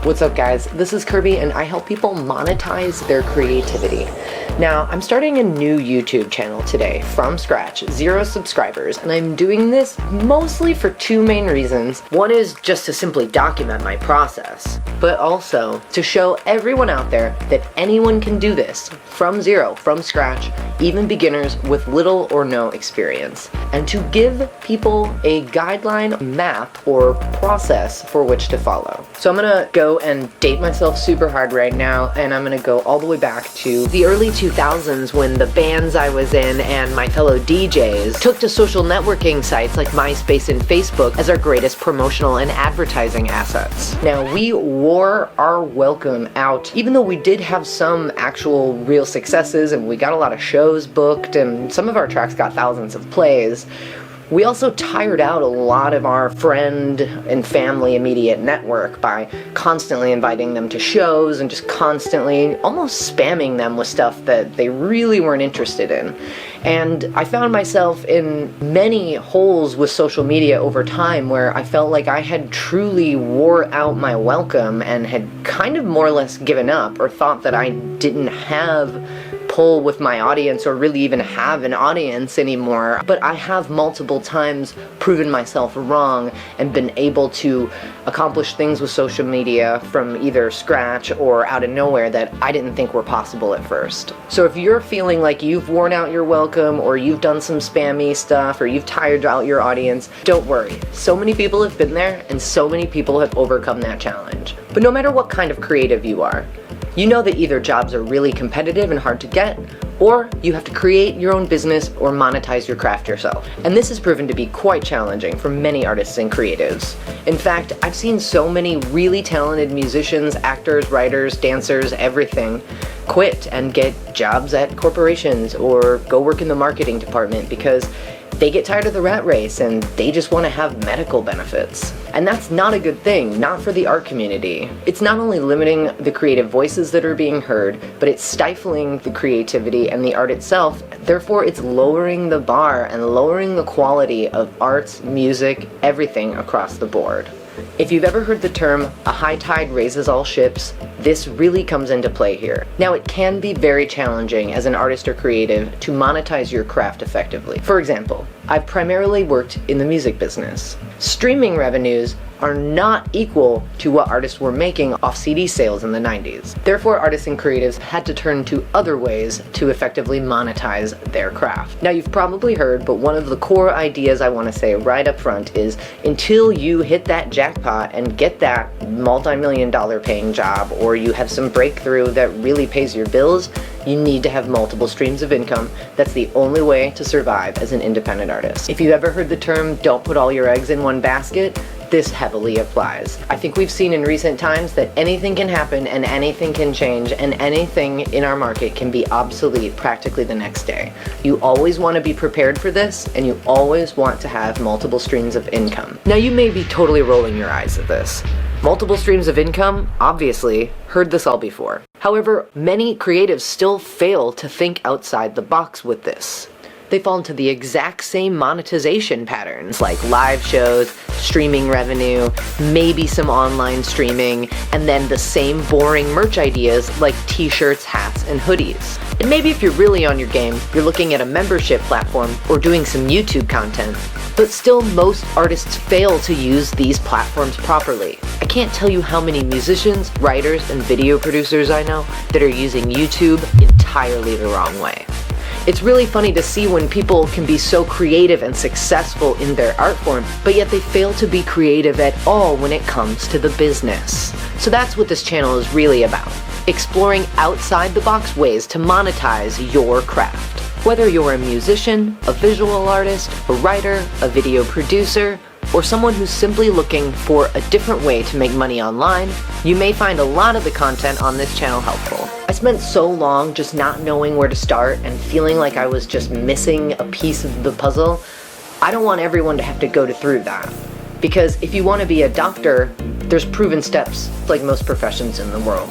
What's up guys, this is Kirby and I help people monetize their creativity. Now, I'm starting a new YouTube channel today from scratch, 0 subscribers, and I'm doing this mostly for 2 main reasons. One is just to simply document my process, but also to show everyone out there that anyone can do this from 0, from scratch, even beginners with little or no experience, and to give people a guideline, map, or process for which to follow. So I'm gonna go and date myself super hard right now, and I'm gonna go all the way back to the early 2000s when the bands I was in and my fellow DJs took to social networking sites like MySpace and Facebook as our greatest promotional and advertising assets. Now, we wore our welcome out, even though we did have some actual real successes and we got a lot of shows booked and some of our tracks got thousands of plays. We also tired out a lot of our friend and family immediate network by constantly inviting them to shows and just constantly almost spamming them with stuff that they really weren't interested in. And I found myself in many holes with social media over time where I felt like I had truly wore out my welcome and had kind of more or less given up or thought that I didn't have pull with my audience or really even have an audience anymore. But I have multiple times proven myself wrong and been able to accomplish things with social media from either scratch or out of nowhere that I didn't think were possible at first. So if you're feeling like you've worn out your welcome or you've done some spammy stuff or you've tired out your audience, don't worry. So many people have been there and so many people have overcome that challenge. But no matter what kind of creative you are, you know that either jobs are really competitive and hard to get, or you have to create your own business or monetize your craft yourself. And this has proven to be quite challenging for many artists and creatives. In fact, I've seen so many really talented musicians, actors, writers, dancers, everything, quit and get jobs at corporations or go work in the marketing department because they get tired of the rat race and they just want to have medical benefits. And that's not a good thing, not for the art community. It's not only limiting the creative voices that are being heard, but it's stifling the creativity and the art itself. Therefore, it's lowering the bar and lowering the quality of arts, music, everything across the board. If you've ever heard the term, a high tide raises all ships, this really comes into play here. Now, it can be very challenging as an artist or creative to monetize your craft effectively. For example, I've primarily worked in the music business. Streaming revenues are not equal to what artists were making off CD sales in the 90s. Therefore, artists and creatives had to turn to other ways to effectively monetize their craft. Now, you've probably heard, but one of the core ideas I want to say right up front is until you hit that jackpot and get that multi-million-dollar paying job, or you have some breakthrough that really pays your bills, you need to have multiple streams of income. That's the only way to survive as an independent artist. If you've ever heard the term, don't put all your eggs in one basket, this heavily applies. I think we've seen in recent times that anything can happen and anything can change and anything in our market can be obsolete practically the next day. You always want to be prepared for this and you always want to have multiple streams of income. Now, you may be totally rolling your eyes at this. Multiple streams of income, obviously, heard this all before. However, many creatives still fail to think outside the box with this. They fall into the exact same monetization patterns like live shows, streaming revenue, maybe some online streaming, and then the same boring merch ideas like t-shirts, hats, and hoodies. And maybe if you're really on your game, you're looking at a membership platform or doing some YouTube content. But still, most artists fail to use these platforms properly. I can't tell you how many musicians, writers, and video producers I know that are using YouTube entirely the wrong way. It's really funny to see when people can be so creative and successful in their art form, but yet they fail to be creative at all when it comes to the business. So that's what this channel is really about. Exploring outside the box ways to monetize your craft. Whether you're a musician, a visual artist, a writer, a video producer, or someone who's simply looking for a different way to make money online, you may find a lot of the content on this channel helpful. I spent so long just not knowing where to start and feeling like I was just missing a piece of the puzzle. I don't want everyone to have to go through that. Because if you want to be a doctor, there's proven steps like most professions in the world.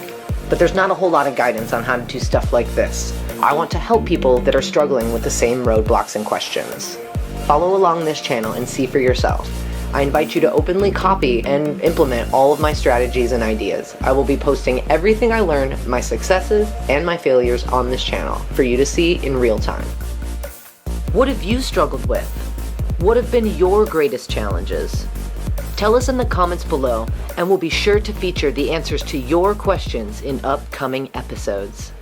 But there's not a whole lot of guidance on how to do stuff like this. I want to help people that are struggling with the same roadblocks and questions. Follow along this channel and see for yourself. I invite you to openly copy and implement all of my strategies and ideas. I will be posting everything I learned, my successes and my failures on this channel for you to see in real time. What have you struggled with? What have been your greatest challenges? Tell us in the comments below, and we'll be sure to feature the answers to your questions in upcoming episodes.